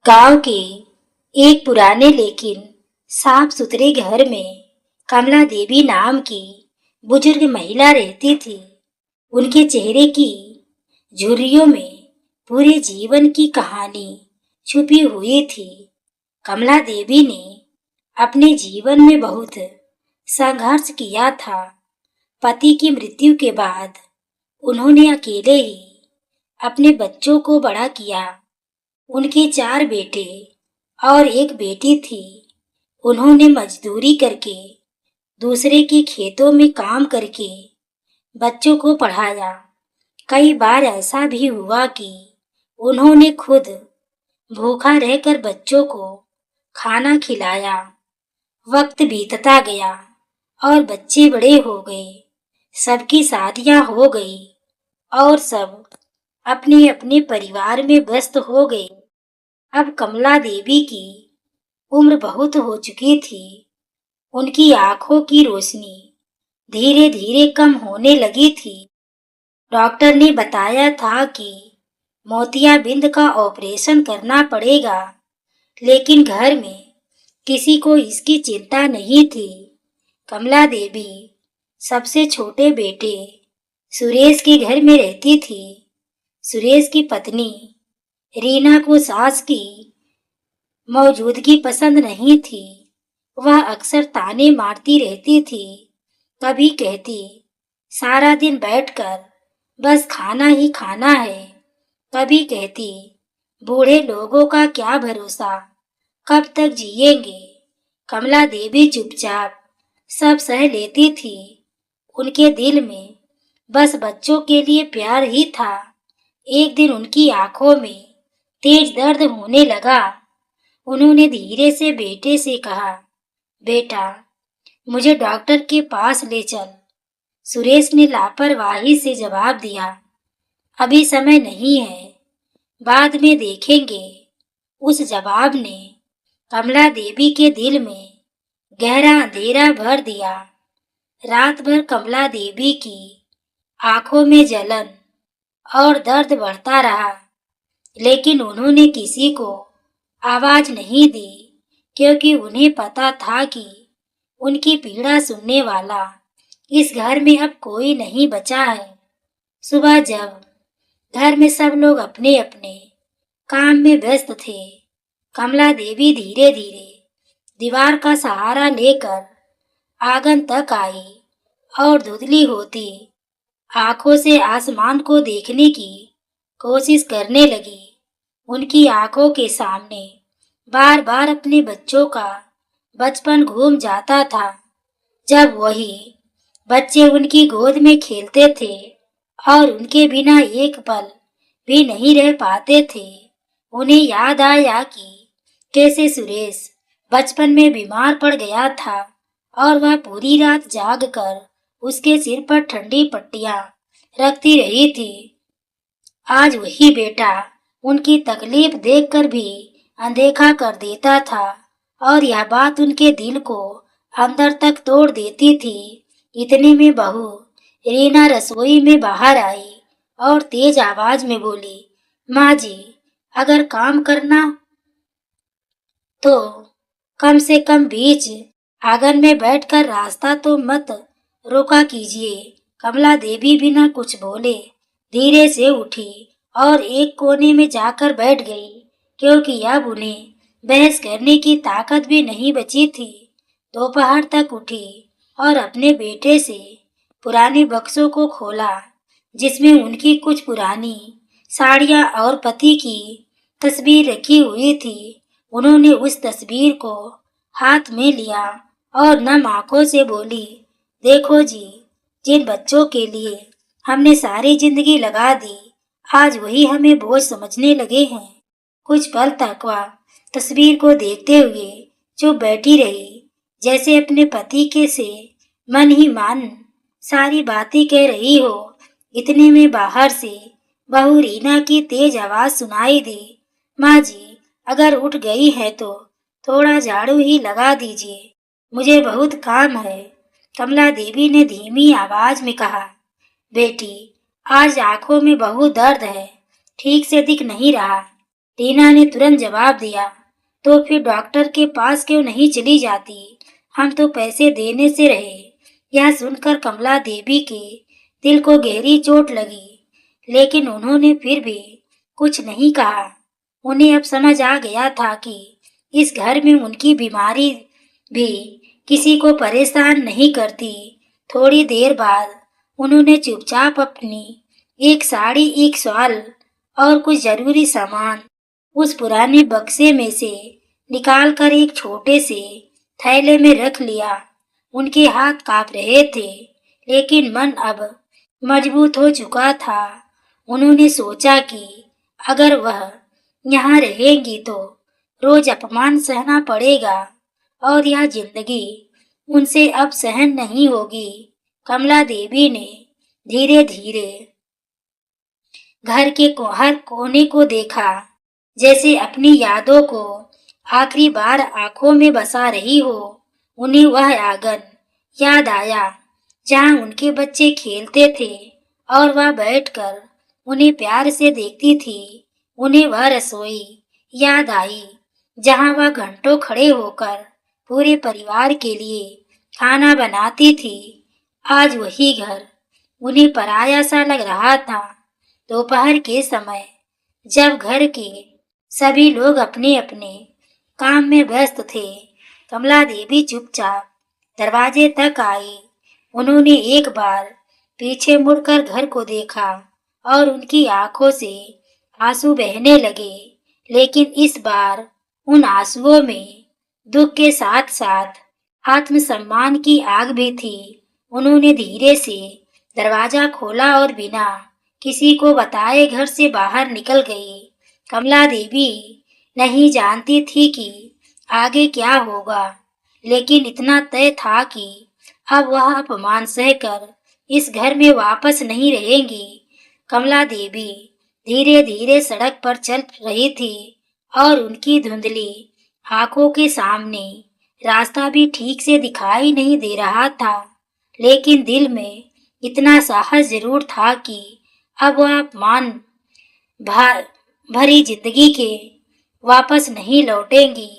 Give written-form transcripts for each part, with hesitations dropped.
गांव के एक पुराने लेकिन साफ सुथरे घर में कमला देवी नाम की बुजुर्ग महिला रहती थी। उनके चेहरे की झुर्रियों में पूरे जीवन की कहानी छुपी हुई थी। कमला देवी ने अपने जीवन में बहुत संघर्ष किया था। पति की मृत्यु के बाद उन्होंने अकेले ही अपने बच्चों को बड़ा किया। उनके 4 बेटे और एक बेटी थी। उन्होंने मजदूरी करके, दूसरे के खेतों में काम करके बच्चों को पढ़ाया। कई बार ऐसा भी हुआ कि उन्होंने खुद भूखा रहकर बच्चों को खाना खिलाया। वक्त बीतता गया और बच्चे बड़े हो गए। सबकी शादियां हो गई और सब अपने अपने परिवार में व्यस्त हो गए। अब कमला देवी की उम्र बहुत हो चुकी थी। उनकी आंखों की रोशनी धीरे धीरे कम होने लगी थी। डॉक्टर ने बताया था कि मोतियाबिंद का ऑपरेशन करना पड़ेगा, लेकिन घर में किसी को इसकी चिंता नहीं थी। कमला देवी सबसे छोटे बेटे सुरेश के घर में रहती थी। सुरेश की पत्नी रीना को सास की मौजूदगी पसंद नहीं थी। वह अक्सर ताने मारती रहती थी। कभी कहती, सारा दिन बैठकर बस खाना ही खाना है। कभी कहती, बूढ़े लोगों का क्या भरोसा, कब तक जिएंगे। कमला देवी चुपचाप सब सह लेती थी। उनके दिल में बस बच्चों के लिए प्यार ही था। एक दिन उनकी आंखों में तेज दर्द होने लगा। उन्होंने धीरे से बेटे से कहा, बेटा, मुझे डॉक्टर के पास ले चल। सुरेश ने लापरवाही से जवाब दिया, अभी समय नहीं है, बाद में देखेंगे। उस जवाब ने कमला देवी के दिल में गहरा अंधेरा भर दिया। रात भर कमला देवी की आंखों में जलन और दर्द बढ़ता रहा, लेकिन उन्होंने किसी को आवाज नहीं दी, क्योंकि उन्हें पता था कि उनकी पीड़ा सुनने वाला इस घर में अब कोई नहीं बचा है। सुबह जब घर में सब लोग अपने अपने काम में व्यस्त थे, कमला देवी धीरे धीरे दीवार का सहारा लेकर आंगन तक आई और धुंधली होती आंखों से आसमान को देखने की कोशिश करने लगी। उनकी आंखों के सामने बार बार अपने बच्चों का बचपन घूम जाता था, जब वही बच्चे उनकी गोद में खेलते थे और उनके बिना एक पल भी नहीं रह पाते थे। उन्हें याद आया कि कैसे सुरेश बचपन में बीमार पड़ गया था और वह पूरी रात जागकर उसके सिर पर ठंडी पट्टियां रखती रही थी। आज वही बेटा उनकी तकलीफ देखकर भी अनदेखा कर देता था और यह बात उनके दिल को अंदर तक तोड़ देती थी। इतने में बहू रीना रसोई में बाहर आई और तेज आवाज में बोली, माँ जी, अगर काम करना तो कम से कम बीच आंगन में बैठकर रास्ता तो मत रोका कीजिए। कमला देवी बिना कुछ बोले धीरे से उठी और एक कोने में जाकर बैठ गई, क्योंकि अब उन्हें बहस करने की ताकत भी नहीं बची थी। दोपहर तक उठी और अपने बेटे से पुराने बक्सों को खोला, जिसमें उनकी कुछ पुरानी साड़ियां और पति की तस्वीर रखी हुई थी। उन्होंने उस तस्वीर को हाथ में लिया और नम आंखों से बोली, देखो जी, जिन बच्चों के लिए हमने सारी जिंदगी लगा दी, आज वही हमें बोझ समझने लगे हैं। कुछ पल तक वह तस्वीर को देखते हुए चुप बैठी रही, जैसे अपने पति के से मन ही मन सारी बातें कह रही हो। इतने में बाहर से बहू रीना की तेज आवाज सुनाई दी, माँ जी, अगर उठ गई है तो थोड़ा झाड़ू ही लगा दीजिए, मुझे बहुत काम है। कमला देवी ने धीमी आवाज में कहा, बेटी, आज आंखों में बहुत दर्द है, ठीक से दिख नहीं रहा। टीना ने तुरंत जवाब दिया, तो फिर डॉक्टर के पास क्यों नहीं चली जाती? हम तो पैसे देने से रहे। यह सुनकर कमला देवी के दिल को गहरी चोट लगी, लेकिन उन्होंने फिर भी कुछ नहीं कहा। उन्हें अब समझ आ गया था कि इस घर में उनकी बीमारी भी किसी को परेशान नहीं करती। थोड़ी देर बाद उन्होंने चुपचाप अपनी एक साड़ी, एक शॉल और कुछ जरूरी सामान उस पुराने बक्से में से निकालकर एक छोटे से थैले में रख लिया। उनके हाथ कांप रहे थे, लेकिन मन अब मजबूत हो चुका था। उन्होंने सोचा कि अगर वह यहाँ रहेंगी तो रोज अपमान सहना पड़ेगा और यह जिंदगी उनसे अब सहन नहीं होगी। कमला देवी ने धीरे धीरे घर के हर कोने को देखा, जैसे अपनी यादों को आखिरी बार आंखों में बसा रही हो। उन्हें वह आंगन याद आया जहाँ उनके बच्चे खेलते थे और वह बैठकर उन्हें प्यार से देखती थी। उन्हें वह रसोई याद आई जहाँ वह घंटों खड़े होकर पूरे परिवार के लिए खाना बनाती थी। आज वही घर उन्हें पराया सा लग रहा था। दोपहर के समय जब घर के सभी लोग अपने अपने काम में व्यस्त थे, कमला देवी चुपचाप दरवाजे तक आई। उन्होंने एक बार पीछे मुड़कर घर को देखा और उनकी आंखों से आंसू बहने लगे, लेकिन इस बार उन आंसुओं में दुख के साथ साथ आत्मसम्मान की आग भी थी। उन्होंने धीरे से दरवाजा खोला और बिना किसी को बताए घर से बाहर निकल गई। कमला देवी नहीं जानती थी कि आगे क्या होगा, लेकिन इतना तय था कि अब वह अपमान सहकर इस घर में वापस नहीं रहेंगी। कमला देवी धीरे धीरे सड़क पर चल रही थी और उनकी धुंधली आंखों के सामने रास्ता भी ठीक से दिखाई नहीं दे रहा था, लेकिन दिल में इतना साहस जरूर था कि अब वह अपमान भरी जिंदगी के वापस नहीं लौटेंगी।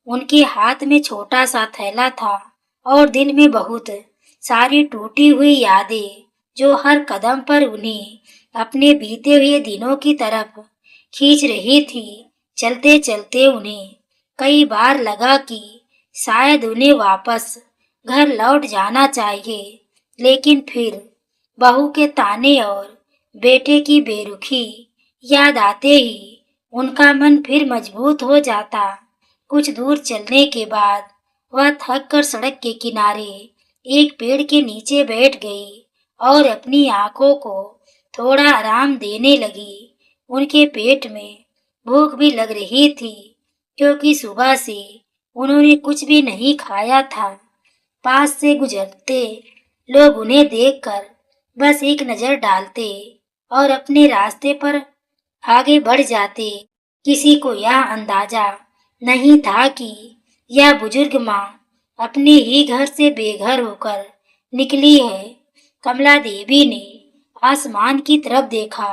उनके हाथ में छोटा सा थैला था और दिल में बहुत सारी टूटी हुई यादें जो हर कदम पर उन्हें अपने बीते हुए दिनों की तरफ खींच रही थी। चलते चलते उन्हें कई बार लगा कि शायद उन्हें वापस घर लौट जाना चाहिए, लेकिन फिर बहू के ताने और बेटे की बेरुखी याद आते ही उनका मन फिर मजबूत हो जाता। कुछ दूर चलने के बाद वह थक कर सड़क के किनारे एक पेड़ के नीचे बैठ गई और अपनी आंखों को थोड़ा आराम देने लगी। उनके पेट में भूख भी लग रही थी, क्योंकि सुबह से उन्होंने कुछ भी नहीं खाया था। पास से गुजरते लोग उन्हें देखकर बस एक नजर डालते और अपने रास्ते पर आगे बढ़ जाते। किसी को यह अंदाजा नहीं था कि यह बुजुर्ग माँ अपने ही घर से बेघर होकर निकली है। कमला देवी ने आसमान की तरफ देखा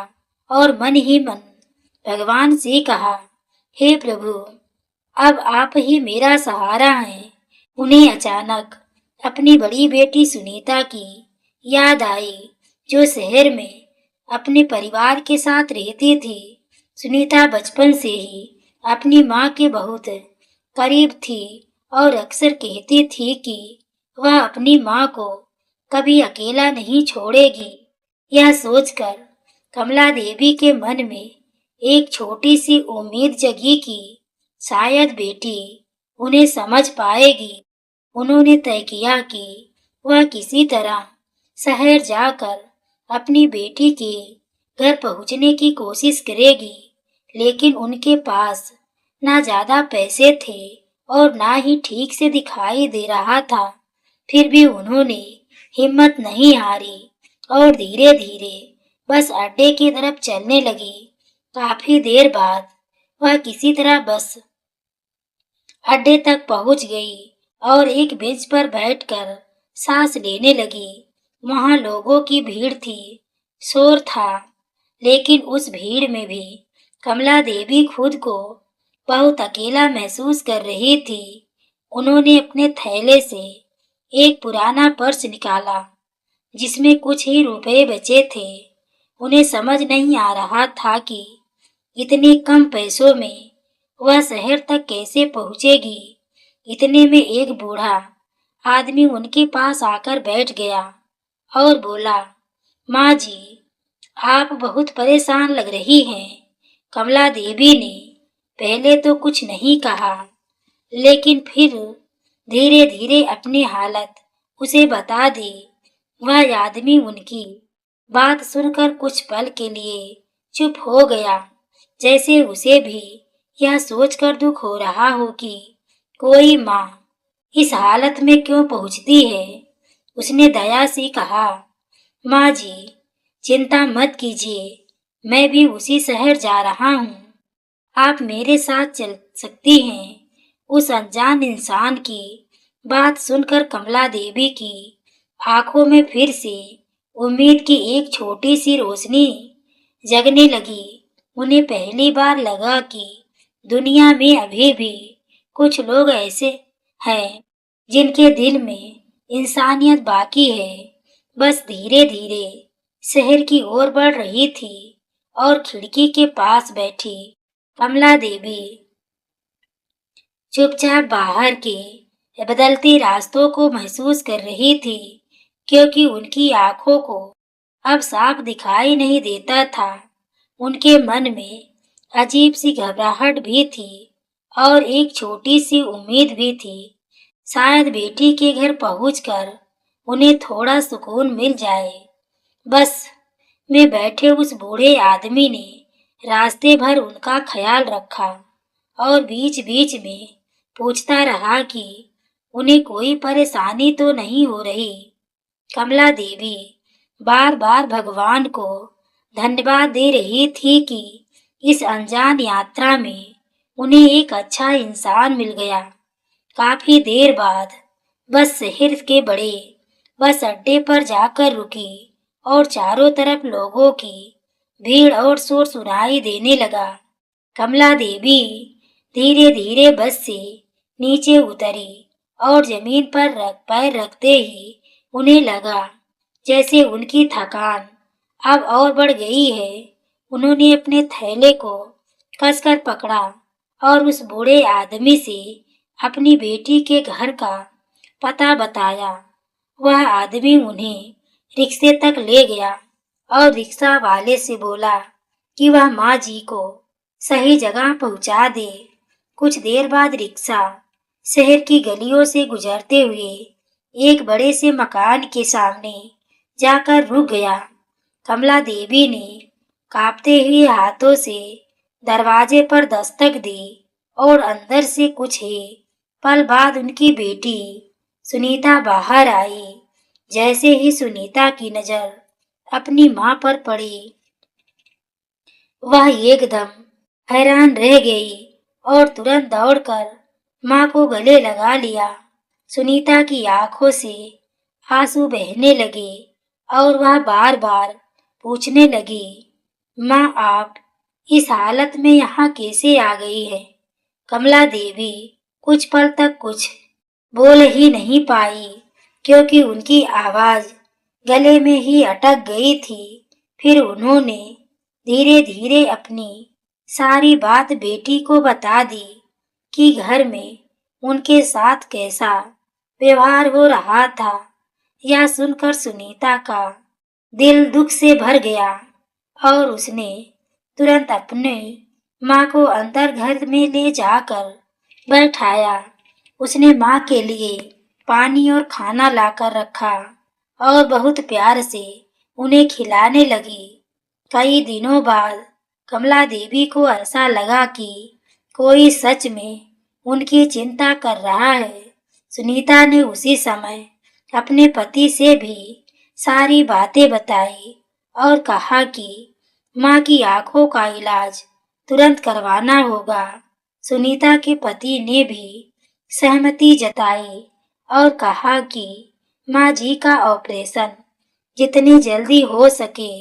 और मन ही मन भगवान से कहा, हे प्रभु, अब आप ही मेरा सहारा हैं। उन्हें अचानक अपनी बड़ी बेटी सुनीता की याद आई, जो शहर में अपने परिवार के साथ रहती थी। सुनीता बचपन से ही अपनी माँ के बहुत करीब थी और अक्सर कहती थी कि वह अपनी माँ को कभी अकेला नहीं छोड़ेगी। यह सोचकर कमला देवी के मन में एक छोटी सी उम्मीद जगी कि शायद बेटी उन्हें समझ पाएगी। उन्होंने तय किया कि वह किसी तरह शहर जाकर अपनी बेटी के घर पहुंचने की कोशिश करेगी, लेकिन उनके पास ना ज्यादा पैसे थे और ना ही ठीक से दिखाई दे रहा था। फिर भी उन्होंने हिम्मत नहीं हारी और धीरे धीरे बस अड्डे की तरफ चलने लगी। काफी देर बाद वह किसी तरह बस अड्डे तक पहुंच गई और एक बेंच पर बैठकर सांस लेने लगी। वहां लोगों की भीड़ थी, शोर था, लेकिन उस भीड़ में भी कमला देवी खुद को बहुत अकेला महसूस कर रही थी। उन्होंने अपने थैले से एक पुराना पर्स निकाला जिसमें कुछ ही रुपए बचे थे। उन्हें समझ नहीं आ रहा था कि इतने कम पैसों में वह शहर तक कैसे पहुंचेगी। इतने में एक बूढ़ा आदमी उनके पास आकर बैठ गया और बोला, माँ जी, आप बहुत परेशान लग रही हैं। कमला देवी ने पहले तो कुछ नहीं कहा, लेकिन फिर धीरे धीरे अपनी हालत उसे बता दी। वह आदमी उनकी बात सुनकर कुछ पल के लिए चुप हो गया, जैसे उसे भी यह सोचकर दुख हो रहा हो कि कोई माँ इस हालत में क्यों पहुंचती है। उसने दया से कहा, माँ जी, चिंता मत कीजिए, मैं भी उसी शहर जा रहा हूँ। आप मेरे साथ चल सकती हैं। उस अनजान इंसान की बात सुनकर कमला देवी की आंखों में फिर से उम्मीद की एक छोटी सी रोशनी जगने लगी। उन्हें पहली बार लगा कि दुनिया में अभी भी कुछ लोग ऐसे हैं जिनके दिल में इंसानियत बाकी है। बस धीरे धीरे शहर की ओर बढ़ रही थी और खिड़की के पास बैठी कमला देवी चुपचाप बाहर के बदलते रास्तों को महसूस कर रही थी, क्योंकि उनकी आंखों को अब साफ दिखाई नहीं देता था। उनके मन में अजीब सी घबराहट भी थी और एक छोटी सी उम्मीद भी थी, शायद बेटी के घर पहुंचकर उन्हें थोड़ा सुकून मिल जाए। बस में बैठे उस बूढ़े आदमी ने रास्ते भर उनका ख्याल रखा और बीच बीच में पूछता रहा कि उन्हें कोई परेशानी तो नहीं हो रही। कमला देवी बार बार भगवान को धन्यवाद दे रही थी कि इस अनजान यात्रा में उन्हें एक अच्छा इंसान मिल गया। काफी देर बाद बस शहर के बड़े बस अड्डे पर जाकर रुकी और चारों तरफ लोगों की भीड़ और शोर सुनाई देने लगा। कमला देवी धीरे धीरे बस से नीचे उतरी और जमीन पर पैर रखते ही उन्हें लगा जैसे उनकी थकान अब और बढ़ गई है। उन्होंने अपने थैले को कसकर पकड़ा और उस बूढ़े आदमी से अपनी बेटी के घर का पता बताया। वह आदमी उन्हें रिक्शे तक ले गया और रिक्शा वाले से बोला कि वह माँ जी को सही जगह पहुंचा दे। कुछ देर बाद रिक्शा शहर की गलियों से गुजरते हुए एक बड़े से मकान के सामने जाकर रुक गया। कमला देवी ने कांपते हुए हाथों से दरवाजे पर दस्तक दी और अंदर से कुछ ही पल बाद उनकी बेटी सुनीता बाहर आई। जैसे ही सुनीता की नजर अपनी माँ पर पड़ी, वह एकदम हैरान रह गई और तुरंत दौड़कर माँ को गले लगा लिया। सुनीता की आंखों से आंसू बहने लगे और वह बार बार पूछने लगी, माँ, आप इस हालत में यहाँ कैसे आ गई है? कमला देवी कुछ पल तक कुछ बोल ही नहीं पाई, क्योंकि उनकी आवाज गले में ही अटक गई थी। फिर उन्होंने धीरे धीरे अपनी सारी बात बेटी को बता दी कि घर में उनके साथ कैसा व्यवहार हो रहा था। यह सुनकर सुनीता का दिल दुख से भर गया और उसने तुरंत अपने माँ को अंदर घर में ले जाकर बैठाया। उसने माँ के लिए पानी और खाना लाकर रखा और बहुत प्यार से उन्हें खिलाने लगी। कई दिनों बाद कमला देवी को ऐसा लगा कि कोई सच में उनकी चिंता कर रहा है। सुनीता ने उसी समय अपने पति से भी सारी बातें बताई और कहा कि माँ की आंखों का इलाज तुरंत करवाना होगा। सुनीता के पति ने भी सहमति जताई और कहा कि माँ जी का ऑपरेशन जितनी जल्दी हो सके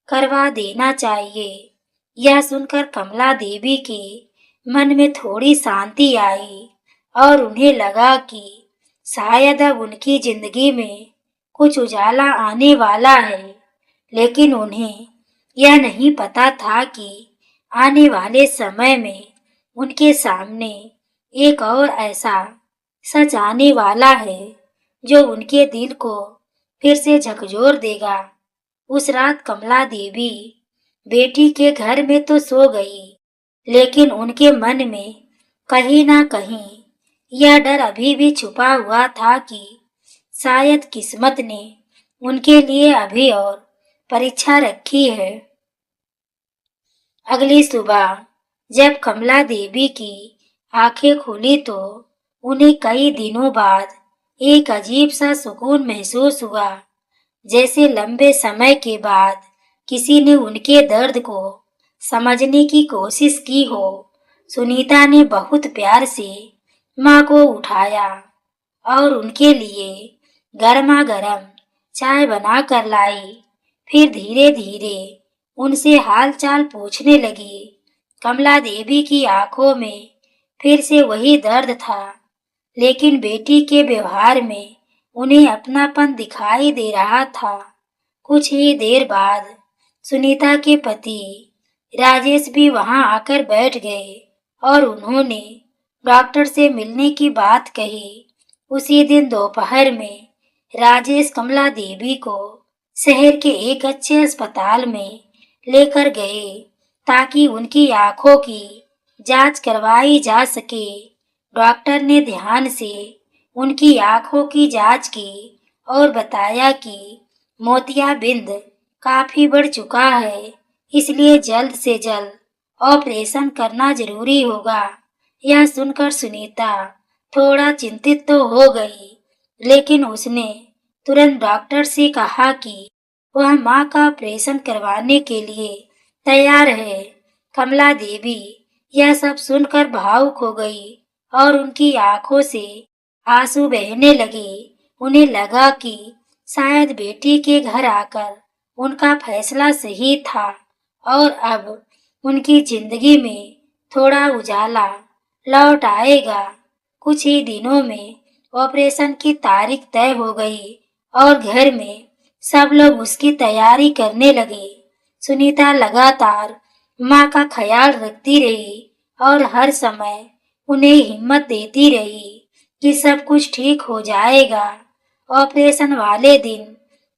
करवा देना चाहिए। यह सुनकर कमला देवी के मन में थोड़ी शांति आई और उन्हें लगा कि शायद अब उनकी जिंदगी में कुछ उजाला आने वाला है। लेकिन उन्हें यह नहीं पता था कि आने वाले समय में उनके सामने एक और ऐसा सच आने वाला है जो उनके दिल को फिर से झकझोर देगा। उस रात कमला देवी बेटी के घर में तो सो गई, लेकिन उनके मन में कहीं ना कहीं यह डर अभी भी छुपा हुआ था कि शायद किस्मत ने उनके लिए अभी और परीक्षा रखी है। अगली सुबह जब कमला देवी की आंखें खुली तो उन्हें कई दिनों बाद एक अजीब सा सुकून महसूस हुआ, जैसे लंबे समय के बाद किसी ने उनके दर्द को समझने की कोशिश की हो। सुनीता ने बहुत प्यार से माँ को उठाया और उनके लिए गर्मा गर्म चाय बना कर लाई। फिर धीरे धीरे उनसे हाल चाल पूछने लगी। कमला देवी की आंखों में फिर से वही दर्द था, लेकिन बेटी के व्यवहार में उन्हें अपनापन दिखाई दे रहा था। कुछ ही देर बाद सुनीता के पति राजेश भी वहां आकर बैठ गए और उन्होंने डॉक्टर से मिलने की बात कही। उसी दिन दोपहर में राजेश कमला देवी को शहर के एक अच्छे अस्पताल में लेकर गए ताकि उनकी आंखों की जांच करवाई जा सके। डॉक्टर ने ध्यान से उनकी आंखों की जांच की और बताया कि मोतियाबिंद काफी बढ़ चुका है, इसलिए जल्द से जल्द ऑपरेशन करना जरूरी होगा। यह सुनकर सुनीता थोड़ा चिंतित तो हो गई, लेकिन उसने तुरंत डॉक्टर से कहा कि वह मां का ऑपरेशन करवाने के लिए तैयार है। कमला देवी यह सब सुनकर भावुक हो गई और उनकी आंखों से आंसू बहने लगे। उन्हें लगा कि शायद बेटी के घर आकर उनका फैसला सही था और अब उनकी जिंदगी में थोड़ा उजाला लौट आएगा। कुछ ही दिनों में ऑपरेशन की तारीख तय हो गई और घर में सब लोग उसकी तैयारी करने लगे। सुनीता लगातार माँ का ख्याल रखती रही और हर समय उन्हें हिम्मत देती रही कि सब कुछ ठीक हो जाएगा। ऑपरेशन वाले दिन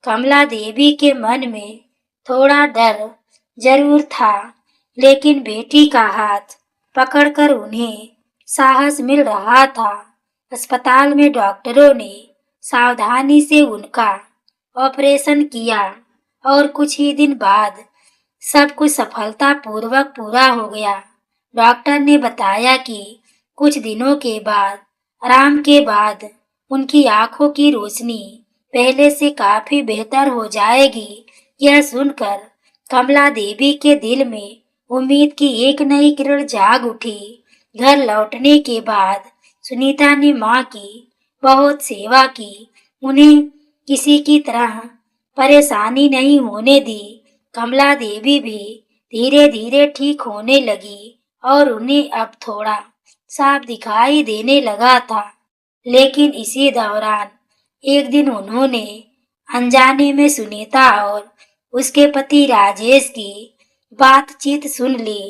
कमला देवी के मन में थोड़ा डर जरूर था, लेकिन बेटी का हाथ पकड़कर उन्हें साहस मिल रहा था। अस्पताल में डॉक्टरों ने सावधानी से उनका ऑपरेशन किया और कुछ ही दिन बाद सब कुछ सफलतापूर्वक पूरा हो गया। डॉक्टर ने बताया कि कुछ दिनों के बाद आराम के बाद उनकी आंखों की रोशनी पहले से काफी बेहतर हो जाएगी। यह सुनकर कमला देवी के दिल में उम्मीद की एक नई किरण जाग उठी। घर लौटने के बाद सुनीता ने माँ की बहुत सेवा की, उन्हें किसी की तरह परेशानी नहीं होने दी। कमला देवी भी धीरे धीरे ठीक होने लगी और उन्हें अब थोड़ा साफ दिखाई देने लगा था। लेकिन इसी दौरान एक दिन उन्होंने अनजाने में सुनीता और उसके पति राजेश की बातचीत सुन ली।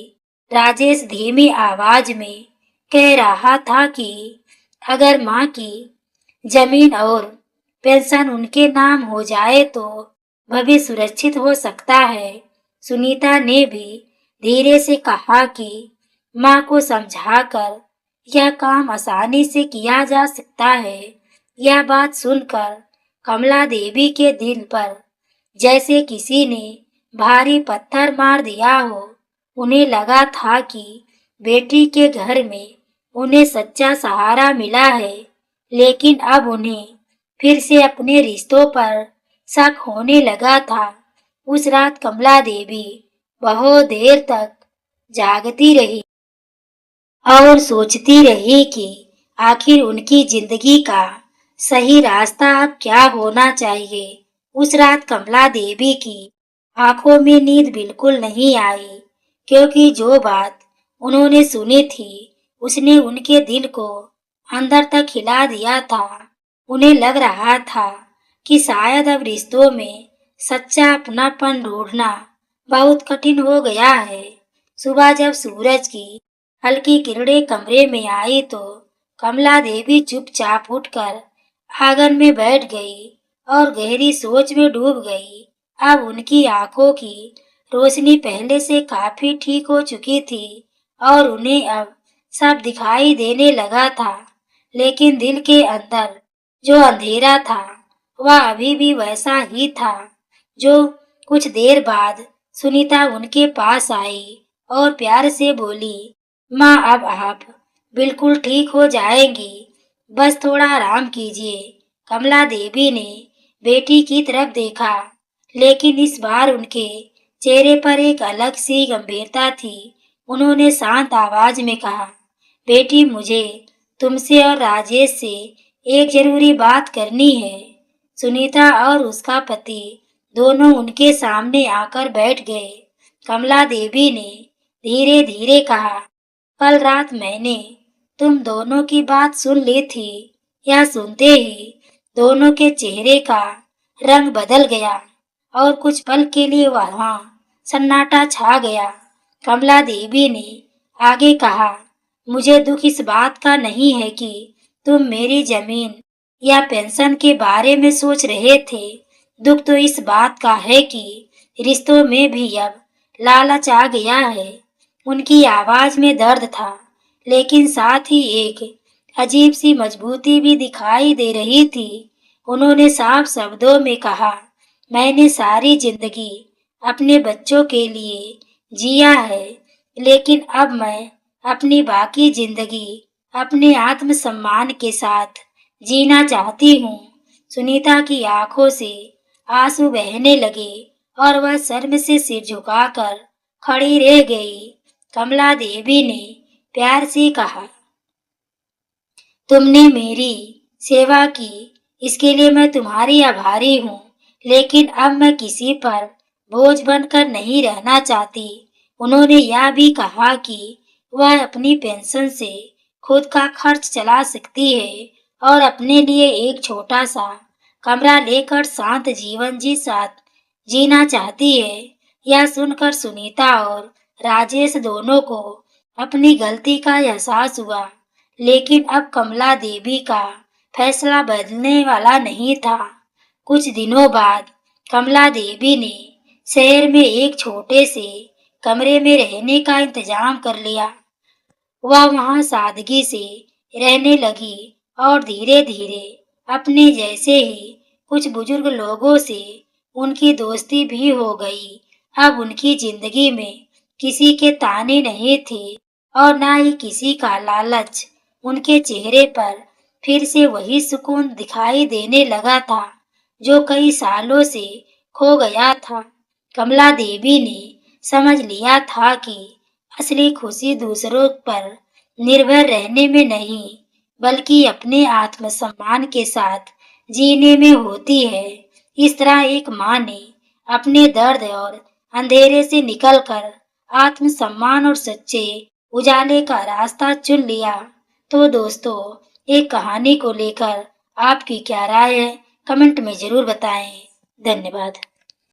राजेश धीमी आवाज में कह रहा था कि अगर माँ की जमीन और पेंशन उनके नाम हो जाए तो भविष्य सुरक्षित हो सकता है। सुनीता ने भी धीरे से कहा कि माँ को समझाकर यह काम आसानी से किया जा सकता है। यह बात सुनकर कमला देवी के दिल पर जैसे किसी ने भारी पत्थर मार दिया हो। उन्हें लगा था कि बेटी के घर में उन्हें सच्चा सहारा मिला है, लेकिन अब उन्हें फिर से अपने रिश्तों पर शक होने लगा था। उस रात कमला देवी बहुत देर तक जागती रही और सोचती रही कि आखिर उनकी जिंदगी का सही रास्ता अब क्या होना चाहिए। उस रात कमला देवी की आंखों में नींद बिल्कुल नहीं आई, क्योंकि जो बात उन्होंने सुनी थी उसने उनके दिल को अंदर तक हिला दिया था। उन्हें लग रहा था कि शायद अब रिश्तों में सच्चा अपनापन ढूंढना बहुत कठिन हो गया है। सुबह जब सूरज की हल्की किरणें कमरे में आई तो कमला देवी चुपचाप उठकर आंगन में बैठ गई और गहरी सोच में डूब गई। अब उनकी आंखों की रोशनी पहले से काफी ठीक हो चुकी थी और उन्हें अब सब दिखाई देने लगा था, लेकिन दिल के अंदर जो अंधेरा था वह अभी भी वैसा ही था। जो कुछ देर बाद सुनीता उनके पास आई और प्यार से बोली, माँ अब आप बिल्कुल ठीक हो जाएंगी, बस थोड़ा आराम कीजिए। कमला देवी ने बेटी की तरफ देखा, लेकिन इस बार उनके चेहरे पर एक अलग सी गंभीरता थी। उन्होंने शांत आवाज में कहा, बेटी मुझे तुमसे और राजेश से एक जरूरी बात करनी है। सुनीता और उसका पति दोनों उनके सामने आकर बैठ गए। कमला देवी ने धीरे धीरे कहा, कल रात मैंने तुम दोनों की बात सुन ली थी। यह सुनते ही दोनों के चेहरे का रंग बदल गया और कुछ पल के लिए वहां सन्नाटा छा गया। कमला देवी ने आगे कहा, मुझे दुख इस बात का नहीं है कि तुम मेरी जमीन या पेंशन के बारे में सोच रहे थे। दुख तो इस बात का है कि रिश्तों में भी अब लालच आ गया है। उनकी आवाज में दर्द था, लेकिन साथ ही एक अजीब सी मजबूती भी दिखाई दे रही थी। उन्होंने साफ शब्दों में कहा, मैंने सारी जिंदगी अपने बच्चों के लिए जिया है, लेकिन अब मैं अपनी बाकी जिंदगी अपने आत्मसम्मान के साथ जीना चाहती हूँ। सुनीता की आंखों से आंसू बहने लगे और वह शर्म से सिर झुकाकर खड़ी रह गई। कमला देवी ने प्यार से कहा, तुमने मेरी सेवा की, इसके लिए मैं तुम्हारी आभारी हूँ, लेकिन अब मैं किसी पर बोझ बनकर नहीं रहना चाहती। उन्होंने यह भी कहा कि वह अपनी पेंशन से खुद का खर्च चला सकती है और अपने लिए एक छोटा सा कमरा लेकर शांत जीवन जीना चाहती है। यह सुनकर सुनीता और राजेश दोनों को अपनी गलती का एहसास हुआ, लेकिन अब कमला देवी का फैसला बदलने वाला नहीं था। कुछ दिनों बाद कमला देवी ने शहर में एक छोटे से कमरे में रहने का इंतजाम कर लिया। वह वहां सादगी से रहने लगी और धीरे धीरे अपने जैसे ही कुछ बुजुर्ग लोगों से उनकी दोस्ती भी हो गई। अब उनकी जिंदगी में किसी के ताने नहीं थे और ना ही किसी का लालच। उनके चेहरे पर फिर से वही सुकून दिखाई देने लगा था जो कई सालों से खो गया था। कमला देवी ने समझ लिया था कि असली खुशी दूसरों पर निर्भर रहने में नहीं, बल्कि अपने आत्मसम्मान के साथ जीने में होती है। इस तरह एक माँ ने अपने दर्द और अंधेरे से निकलकर आत्मसम्मान और सच्चे उजाले का रास्ता चुन लिया। तो दोस्तों, एक कहानी को लेकर आपकी क्या राय है, कमेंट में जरूर बताएं। धन्यवाद।